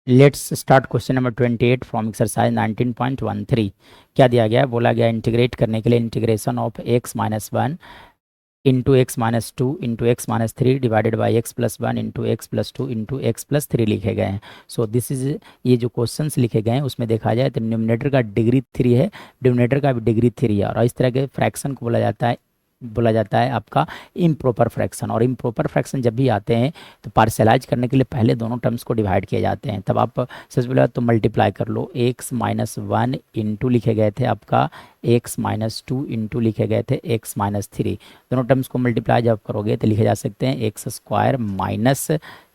Let's start question number 28 from exercise 19.13। क्या दिया गया है? बोला गया इंटीग्रेट करने के लिए integration of x minus one into x minus two into x minus three divided by x plus one into x plus two into x plus three लिखे गए हैं। सो दिस इज, ये जो क्वेश्चंस लिखे गए हैं उसमें देखा जाए तो न्यूमरेटर का डिग्री थ्री है, डिनोमिनेटर का भी डिग्री थ्री है, और इस तरह के फ्रैक्शन को बोला जाता है आपका इम्प्रॉपर फ्रैक्शन। और इम्प्रॉपर फ्रैक्शन जब भी आते हैं तो पार्शलाइज करने के लिए पहले दोनों टर्म्स को डिवाइड किए जाते हैं। तब आप सबसे पहले तो मल्टीप्लाई कर लो, एक्स माइनस वन इंटू लिखे गए थे आपका एक्स माइनस टू इंटू लिखे गए थे एक्स माइनस थ्री। दोनों टर्म्स को मल्टीप्लाई जब करोगे तो लिखे जा सकते हैं एक्स स्क्वायर माइनस,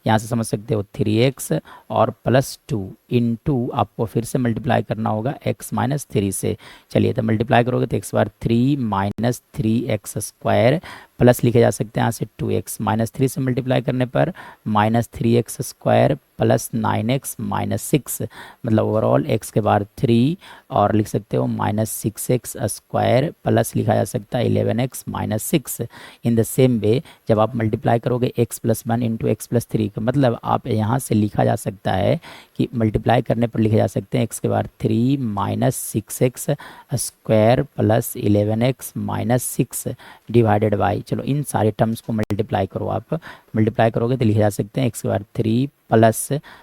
यहाँ से समझ सकते हो थ्री एक्स और प्लस टू इंटू आपको फिर से मल्टीप्लाई करना होगा एक्स माइनस थ्री से। चलिए तो मल्टीप्लाई करोगे तो एक्स बार three minus three x square plus लिखे जा सकते हैं यहाँ से टू एक्स माइनस थ्री से मल्टीप्लाई करने पर minus three x square plus nine x minus six, मतलब ओवरऑल एक्स के बाद थ्री और लिख सकते हो minus six x square plus लिखा जा सकता है eleven x minus six. In the same way जब आप मल्टीप्लाई करोगे x plus one into x plus three का मतलब आप यहाँ से लिखा जा सकता है कि मल्टीप्लाई करने पर लिखे जा सकते हैं एक्स के बाद three minus six x square plus eleven x minus six divided by, चलो इन सारे टर्म्स को मल्टीप्लाई करो। आप मल्टीप्लाई करोगे तो लिखे जा सकते हैं एक्स के बाद three plus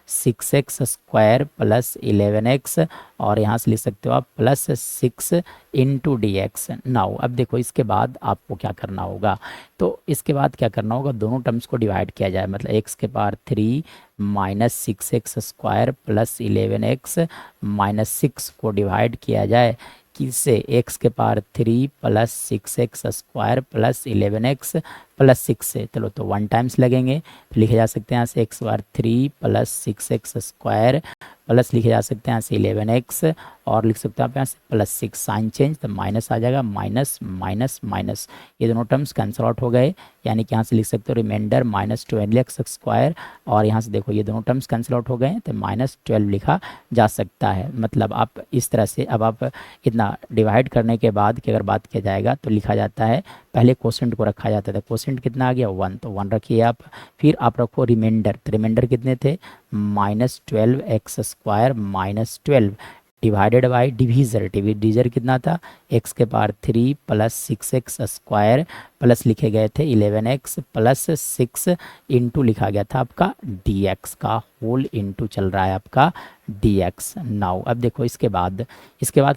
six x square plus eleven x और यहाँ से लिख सकते हो आप plus six into D x. Now अब देखो इसके बाद आपको क्या करना होगा, तो इसके बाद क्या करना होगा, दोनों टर्म्स को डिवाइड किया जाए, मतलब एक्स के power three minus six x square plus eleven x minus six को डिवाइड किया जाए किससे, एक्स के power three plus six x square plus eleven x plus six से। चलो तो वन टाइम्स लगेंगे तो लिखे जा सकते हैं यहाँ से एक्स बार three plus six x square plus लिखे जा सकते हैं यहाँ से इलेवन एक्स और लिख सकते हैं आप यहाँ से प्लस सिक्स, साइन चेंज तो माइनस आ जाएगा, माइनस माइनस माइनस, ये दोनों टर्म्स कैंसिल आउट हो गए, यानी कि यहाँ से लिख सकते हो remainder minus twelve x square और यहाँ से देखो ये दोनों टर्म्स कैंसिल आउट हो गए तो माइनस ट्वेल्व लिखा जा सकता है। मतलब आप इस तरह से अब आप इतना डिवाइड करने के बाद की अगर बात किया जाएगा तो लिखा जाता है, पहले कोसेंट को रखा जाता था, कोसेंट कितना आ गया वन, तो वन रखिए आप, फिर आप रखो रिमाइंडर, तो रिमाइंडर कितने थे minus twelve x square minus twelve divided by divisor, divisor कितना था एक्स के power three plus six x square plus लिखे गए थे eleven x plus six into लिखा गया था आपका डी एक्स का होल इंटू चल रहा है आपका डी एक्स। नाउ अब देखो इसके बाद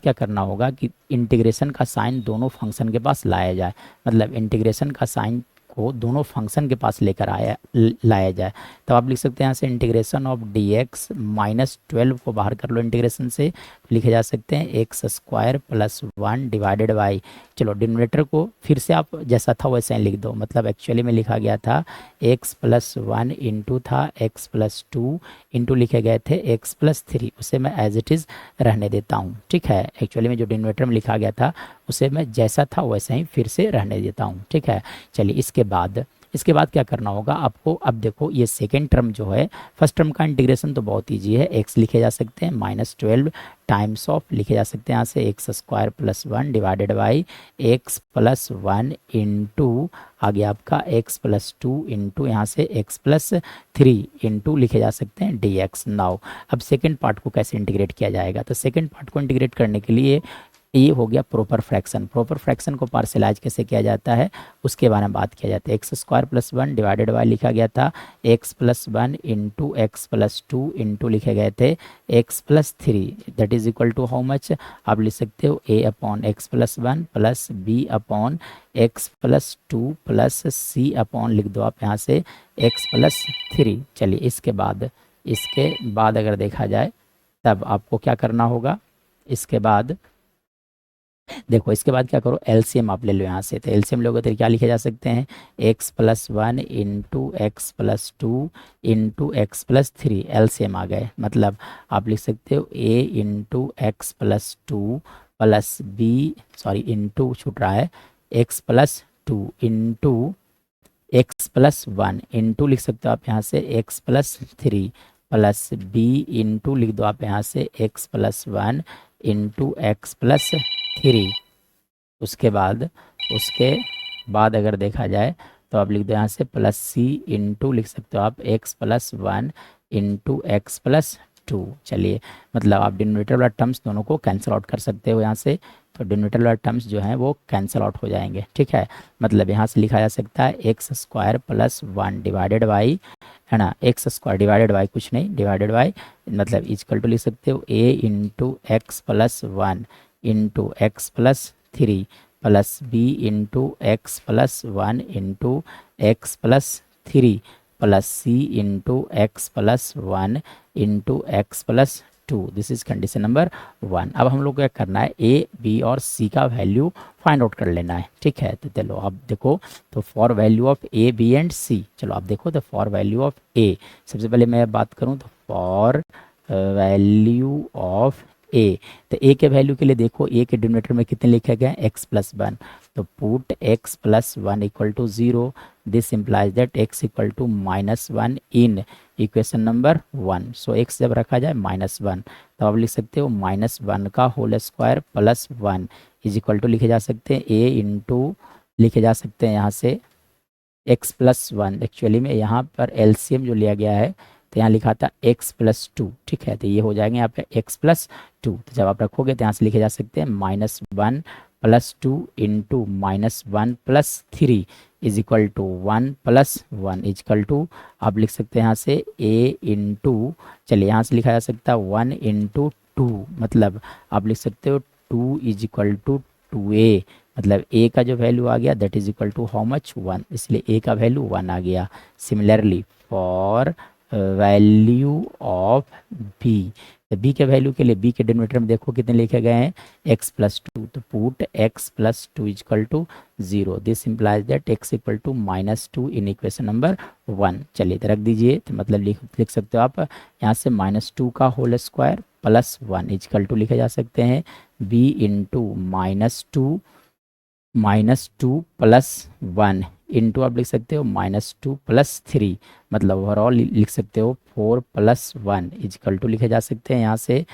क्या करना होगा कि इंटीग्रेशन का साइन दोनों फंक्शन के पास लाया जाए, मतलब इंटीग्रेशन का साइन को दोनों फंक्शन के पास लेकर लाया जाए। तो आप लिख सकते हैं यहाँ से integration of D x minus twelve को बाहर कर लो इंटीग्रेशन से, लिखे जा सकते हैं x square plus one divided by, चलो डिनोमिनेटर को फिर से आप जैसा था वैसे ही लिख दो, मतलब एक्चुअली में लिखा गया था एक्स प्लस वन इंटू था एक्स प्लस टू इंटू लिखे गए थे एक्स प्लस थ्री, उसे मैं एज इट इज़ रहने देता हूँ, ठीक है। एक्चुअली में जो डिनोमिनेटर में लिखा गया था उसे मैं जैसा था वैसे ही फिर से रहने देता हूँ, ठीक है। चलिए इसके बाद क्या करना होगा आपको, अब देखो ये सेकेंड टर्म जो है, फर्स्ट टर्म का इंटीग्रेशन तो बहुत ईजी है, एक्स लिखे जा सकते हैं माइनस ट्वेल्व टाइम्स ऑफ लिखे जा सकते हैं यहाँ से x square plus one divided by x plus one into आ गया आपका एक्स प्लस टू इंटू यहाँ से एक्स प्लस थ्री इंटू लिखे जा सकते हैं डी एक्स। नाउ अब सेकेंड पार्ट को कैसे इंटीग्रेट किया जाएगा, तो सेकेंड पार्ट को इंटीग्रेट करने के लिए ये हो गया प्रॉपर फ्रैक्शन, प्रॉपर फ्रैक्शन को पार्शलाइज कैसे किया जाता है उसके बारे में बात किया जाता है। X square plus one divided by लिखा गया था x plus one into x plus two into लिखे गए थे x plus three, that is equal to how much, आप लिख सकते हो A upon x plus one plus B upon x plus two plus C upon लिख दो आप यहाँ से एक्स प्लस थ्री। चलिए इसके बाद अगर देखा जाए तब आपको क्या करना होगा, इसके बाद देखो इसके बाद क्या करो, एलसीएम आप ले लो यहाँ से, तो एलसीएम लोगे तो क्या लिखे जा सकते हैं x plus one into x plus two into x plus three, LCM आ गए, मतलब आप लिख सकते हो ए into x plus two plus B, sorry into छूट रहा है, x plus two into x plus one into लिख सकते हो आप यहाँ से x plus three plus B into लिख दो आप यहाँ से x plus one into x plus three. उसके बाद अगर देखा जाए तो आप लिख दो यहाँ से प्लस सी इंटू लिख सकते हो आप x plus one into x plus 2। चलिए, मतलब आप डिनोमिनेटर वाला टर्म्स दोनों को कैंसिल आउट कर सकते हो यहाँ से, तो डिनोमिनेटर वाला टर्म्स जो हैं वो कैंसिल आउट हो जाएंगे। ठीक है, मतलब यहाँ से लिखा जा सकता है x square plus 1 divided by, है ना, एक्स स्क्वायर डिवाइडेड बाई कुछ नहीं, डिवाइडेड बाई मतलब इजकल टू लिख सकते हो ए into x plus 1 into x plus 3 plus B into x plus 1 into x plus 3 plus c into x plus 1 into x plus 2। This is condition number 1। अब हम लोग को क्या करना है, ए बी और सी का वैल्यू फाइंड आउट कर लेना है। ठीक है, तो चलो आप देखो, तो for value of a b and c, चलो आप देखो, तो फॉर वैल्यू ऑफ ए, सबसे पहले मैं बात करूँ तो फॉर वैल्यू ऑफ ए, तो ए के वैल्यू के लिए देखो, ए के डिनोमिनेटर में कितने लिखे गए हैं, एक्स प्लस 1, तो put x plus 1 equal to 0। This implies that x equal to -1 in equation number 1। So x जब रखा जाए -1, तो आप लिख सकते हो -1 का whole square plus 1 is equal to लिखे जा सकते हैं ए इंटू, लिखे जा सकते हैं यहाँ से एक्स प्लस 1। एक्चुअली में यहाँ पर एलसीएम जो लिया गया है, तो यहाँ लिखा था एक्स प्लस 2। ठीक है, तो ये हो जाएंगे यहाँ पे एक्स प्लस 2, तो जब आप रखोगे तो यहाँ से लिखे जा सकते हैं -1 plus 2 into -1 plus 3 is equal to 1 plus 1 is equal to, आप लिख सकते हैं यहाँ से ए इंटू, चलिए यहाँ से लिखा जा सकता है 1 इंटू 2, मतलब आप लिख सकते हो 2 इज इक्वल टू 2a, मतलब a का जो वैल्यू आ गया that is equal to how much 1, इसलिए a का वैल्यू 1 आ गया। Similarly for value of b, तो b के वैल्यू के लिए b के डिनोमिनेटर में देखो कितने लिखे गए हैं, x प्लस 2, तो put x plus 2 equal to 0। This implies that x equal to -2 in equation number 1। चलिए तो रख दीजिए, तो मतलब लिख सकते हो आप यहाँ से -2 का whole square plus 1 equal to लिखे जा सकते हैं b इंटू -2 प्लस 1 इंटू आप लिख सकते हो -2 प्लस 3, मतलब ओवरऑल लिख सकते हो 4 प्लस 1 इजकल टू लिखे जा सकते हैं यहाँ से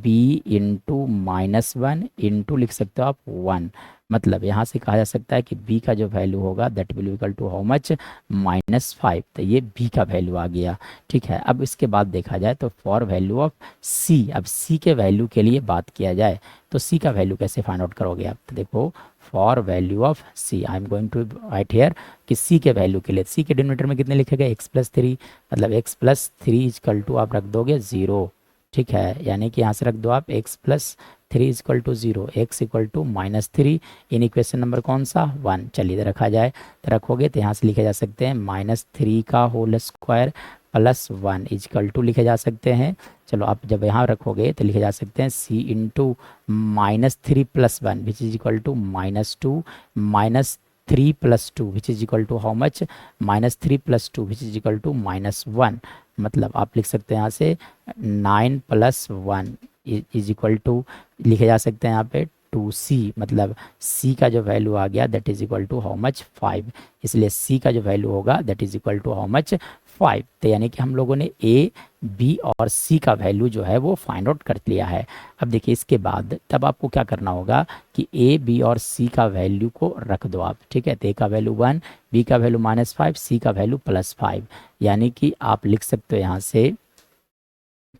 b इंटू -1 इंटू लिख सकते हो आप 1, मतलब यहाँ से कहा जा सकता है कि b का जो वैल्यू होगा that will equal to how much -5, तो ये b का वैल्यू आ गया। ठीक है, अब इसके बाद देखा जाए तो फॉर वैल्यू ऑफ c, अब c के वैल्यू के लिए बात किया जाए तो c का वैल्यू कैसे फाइंड आउट करोगे आप, तो देखो for value of c, I am going to write here कि c के वैल्यू के लिए, c के डिनोमिनेटर में कितने लिखे गए x प्लस 3, मतलब x प्लस 3 इजकल टू आप रख दोगे 0। ठीक है, यानी कि यहाँ से रख दो आप x plus 3 is equal to 0, x equal to -3 in equation number कौन सा 1। चलिए तो रखा जाए, तो रखोगे तो यहाँ से लिखे जा सकते हैं -3 का whole square plus 1 is equal to लिखे जा सकते हैं, चलो आप जब यहाँ रखोगे तो लिखे जा सकते हैं c into -3 plus 1 which is equal to -2 -3 plus 2 which is equal to how much -3 plus 2 which is equal to -1, मतलब आप लिख सकते हैं यहाँ से 9 प्लस 1 इज इक्वल टू लिखे जा सकते हैं यहाँ पे 2c, मतलब c का जो वैल्यू आ गया that is equal to how much 5, इसलिए c का जो वैल्यू होगा that is equal to how much 5। तो यानी कि हम लोगों ने a b और c का वैल्यू जो है वो फाइंड आउट कर लिया है। अब देखिए इसके बाद तब आपको क्या करना होगा कि a b और c का वैल्यू को रख दो आप। ठीक है, तो a का वैल्यू 1, b का वैल्यू -5, c का वैल्यू +5, यानी कि आप लिख सकते हो यहाँ से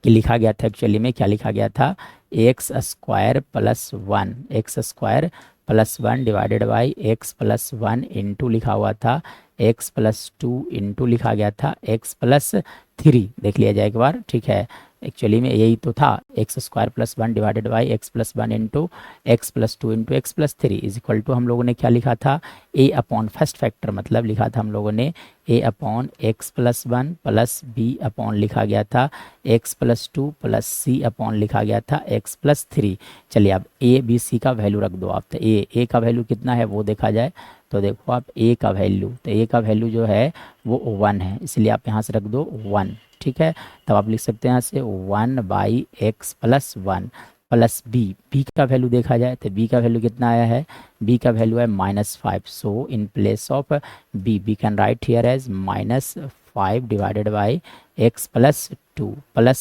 कि लिखा गया था, एक्चुअली में क्या लिखा गया था, x square plus 1, x square plus 1 divided by x plus 1 into लिखा हुआ था एक्स प्लस 2 इंटू लिखा गया था एक्स प्लस 3, देख लिया जाए एक बार। ठीक है, एक्चुअली में यही तो था, x square plus 1 divided by x plus 1 into x plus 2 into x plus 3 is equal to हम लोगों ने क्या लिखा था, ए अपॉन फर्स्ट फैक्टर, मतलब लिखा था हम लोगों ने a upon x plus 1 plus B upon लिखा गया था एक्स प्लस 2 प्लस सी अपॉन लिखा गया था एक्स प्लस 3। चलिए अब ए बी सी का वैल्यू रख दो आप, तो ए का वैल्यू कितना है वो देखा जाए तो देखो आप ए का वैल्यू, तो ए का वैल्यू जो है वो 1 है, इसलिए आप यहाँ से रख दो 1। ठीक है, तब आप लिख सकते हैं यहाँ से 1 by x plus 1 plus B का वैल्यू देखा जाए तो बी का वैल्यू कितना आया है, बी का वैल्यू है -5, so in place of b can write here as -5 divided by x plus 2 plus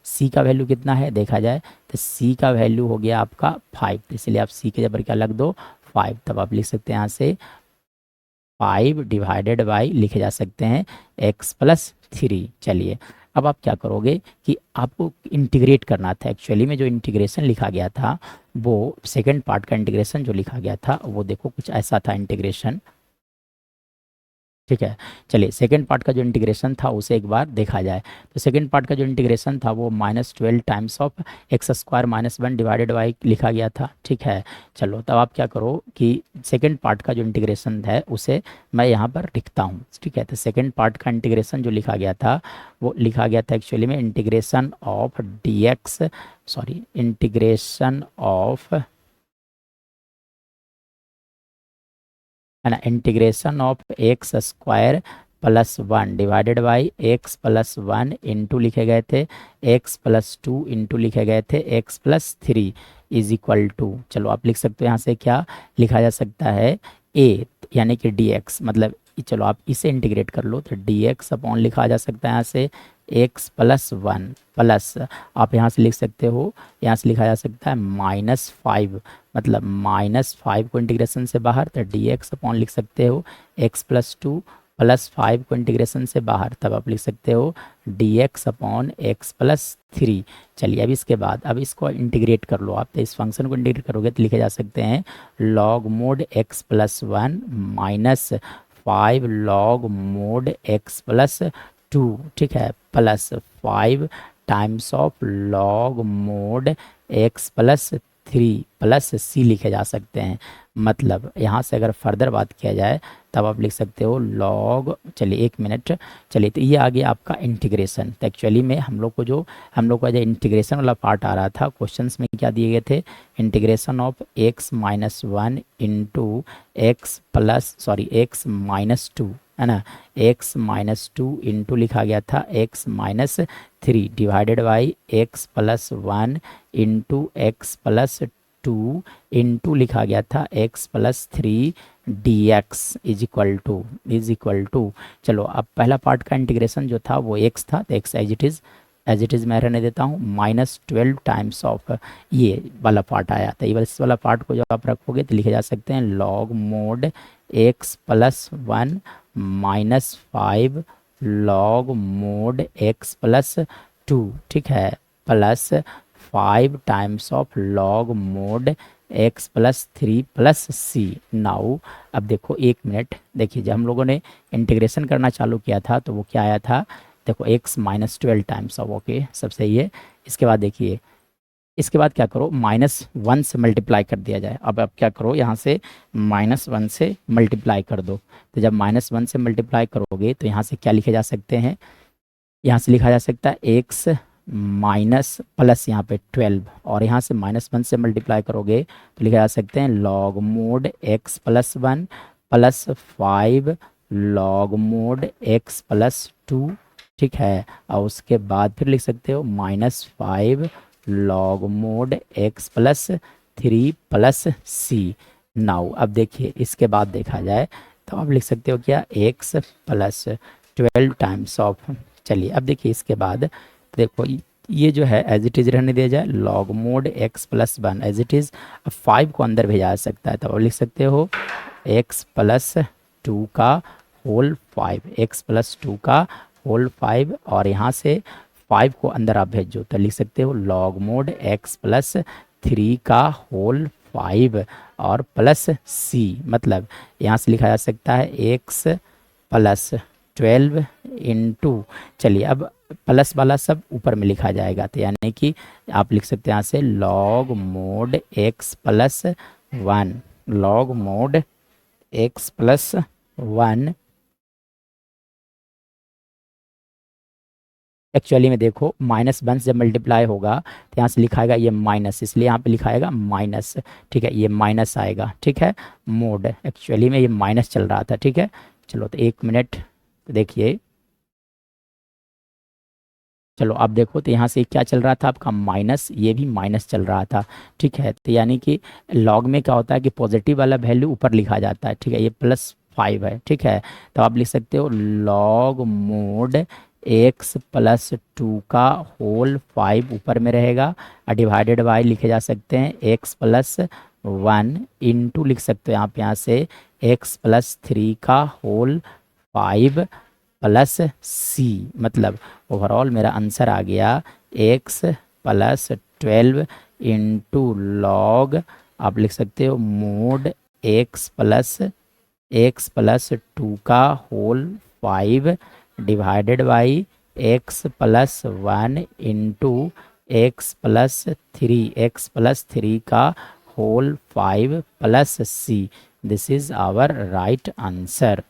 c का वैल्यू कितना है देखा जाए तो सी का वैल्यू हो गया आपका 5, इसलिए आप सी के जबर क्या लग दो 5, तब आप लिख सकते हैं यहाँ से 5 डिवाइडेड बाई लिखे जा सकते हैं एक्स प्लस 3। चलिए अब आप क्या करोगे कि आपको इंटीग्रेट करना था। एक्चुअली में जो इंटीग्रेशन लिखा गया था, वो सेकंड पार्ट का इंटीग्रेशन जो लिखा गया था वो देखो कुछ ऐसा था इंटीग्रेशन, ठीक है। चलिए सेकंड पार्ट का जो इंटीग्रेशन था उसे एक बार देखा जाए। तो सेकंड पार्ट का जो इंटीग्रेशन था वो -12 times of x square minus 1 divided by लिखा गया था, ठीक है। चलो तब आप क्या करो कि सेकंड पार्ट का जो इंटीग्रेशन है उसे मैं यहाँ पर लिखता हूँ, ठीक है। तो सेकंड पार्ट का इंटीग्रेशन जो लिखा गया था वो लिखा गया था एक्चुअली में integration of D x, sorry integration of, है ना, integration of x square plus 1 divided by x plus 1 into लिखे गए थे एक्स प्लस 2 इंटू लिखे गए थे x plus 3 is equal to, चलो आप लिख सकते हो यहाँ से क्या लिखा जा सकता है ए, यानी कि डी एक्स, मतलब चलो आप इसे इंटीग्रेट कर लो तो डी एक्स अपॉन लिखा जा सकता है यहाँ से एक्स प्लस 1 प्लस आप यहाँ से लिख सकते हो, यहाँ से लिखा जा सकता है -5, मतलब -5 को इंटीग्रेशन से बाहर तो डी एक्स अपॉन लिख सकते हो एक्स प्लस 2 प्लस 5 को इंटीग्रेशन से बाहर तब आप लिख सकते हो D x upon x plus 3। चलिए अब इसके बाद अब इसको इंटीग्रेट कर लो आप, तो इस फंक्शन को इंटीग्रेट करोगे तो लिखे जा सकते हैं log mod x plus 1 minus 5 log mod x plus 2, ठीक है, plus 5 times of log mod x plus 3 plus c लिखे जा सकते हैं। मतलब यहाँ से अगर फर्दर बात किया जाए तब आप लिख सकते हो लॉग, चलिए एक मिनट, चलिए तो ये आ गया आपका इंटीग्रेशन। तो एक्चुअली में हम लोग का जो इंटीग्रेशन वाला पार्ट आ रहा था क्वेश्चंस में क्या दिए गए थे, integration of x minus 1 into x plus sorry x minus 2, है ना, एक्स माइनस 2 इंटू लिखा गया था x minus 3 divided by x plus 1 into x plus 2 into लिखा गया था x plus 3 d x is equal to, चलो अब पहला पार्ट का इंटीग्रेशन जो था वो एक्स था तो एक्स एज इट इज़ मैं रहने देता हूँ -12 टाइम्स ऑफ ये वाला पार्ट आया था, इस वाला पार्ट को जब आप रखोगे तो लिखे जा सकते हैं log mod x plus 1 -5 log mod x plus 2, ठीक है, plus 5 times of log mod x plus 3 plus c. Now अब देखो एक मिनट, देखिए जब हम लोगों ने इंटीग्रेशन करना चालू किया था तो वो क्या आया था, देखो x -12 टाइम्स ऑफ, ओके सब सही है। इसके बाद देखिए इसके बाद क्या करो -1 से मल्टीप्लाई कर दिया जाए। अब क्या करो यहाँ से -1 से मल्टीप्लाई कर दो, तो जब -1 से मल्टीप्लाई करोगे तो यहाँ से क्या लिखे जा सकते हैं, यहाँ से लिखा जा सकता है एक्स माइनस प्लस यहाँ पे 12 और यहाँ से -1 से मल्टीप्लाई करोगे तो लिखा जा सकते हैं log mod x plus 1 plus 5 log mod x plus 2, ठीक है, और उसके बाद फिर लिख सकते हो -5 log mod x plus 3 plus c. Now अब देखिए इसके बाद देखा जाए तो आप लिख सकते हो क्या एक्स प्लस 12 टाइम्स ऑफ, चलिए अब देखिए इसके बाद देखो ये जो है एज इट इज़ रहने दिया जाए log mod x plus 1 as it is, अब 5 को अंदर भेजा जा सकता है तो आप लिख सकते हो एक्स प्लस 2 का होल 5, एक्स प्लस 2 का होल 5 और यहाँ से 5 को अंदर आप भेजो तो लिख सकते हो लॉग मोड एक्स प्लस 3 का होल 5 और प्लस सी, मतलब यहाँ से लिखा जा सकता है एक्स प्लस 12 इंटू, चलिए अब प्लस वाला सब ऊपर में लिखा जाएगा तो यानी कि आप लिख सकते हैं यहाँ से log mod x plus 1, log mod x plus 1, actually में देखो -1 से जब मल्टीप्लाई होगा तो यहाँ से लिखाएगा ये माइनस, इसलिए यहाँ पे लिखाएगा माइनस, ठीक है, ये माइनस आएगा, ठीक है, मोड एक्चुअली में ये माइनस चल रहा था, ठीक है। चलो तो एक मिनट, तो देखिए चलो आप देखो तो यहाँ से क्या चल रहा था आपका माइनस, ये भी माइनस चल रहा था, ठीक है, तो यानी कि लॉग में क्या होता है कि पॉजिटिव वाला वैल्यू ऊपर लिखा जाता है, ठीक है, ये +5 है, ठीक है, तो आप लिख सकते हो लॉग मोड एक्स प्लस 2 का होल 5 ऊपर में रहेगा और डिवाइडेड बाई लिखे जा सकते हैं एक्स प्लस 1 इंटू लिख सकते हो यहाँ पे यहाँ से एक्स प्लस 3 का होल 5 प्लस सी, मतलब ओवरऑल मेरा आंसर आ गया एक्स प्लस 12 इंटू लॉग, आप लिख सकते हो मोड एक्स प्लस 2 का whole 5 divided by x plus 1 into x plus 3 का whole 5 plus c. This is our right answer.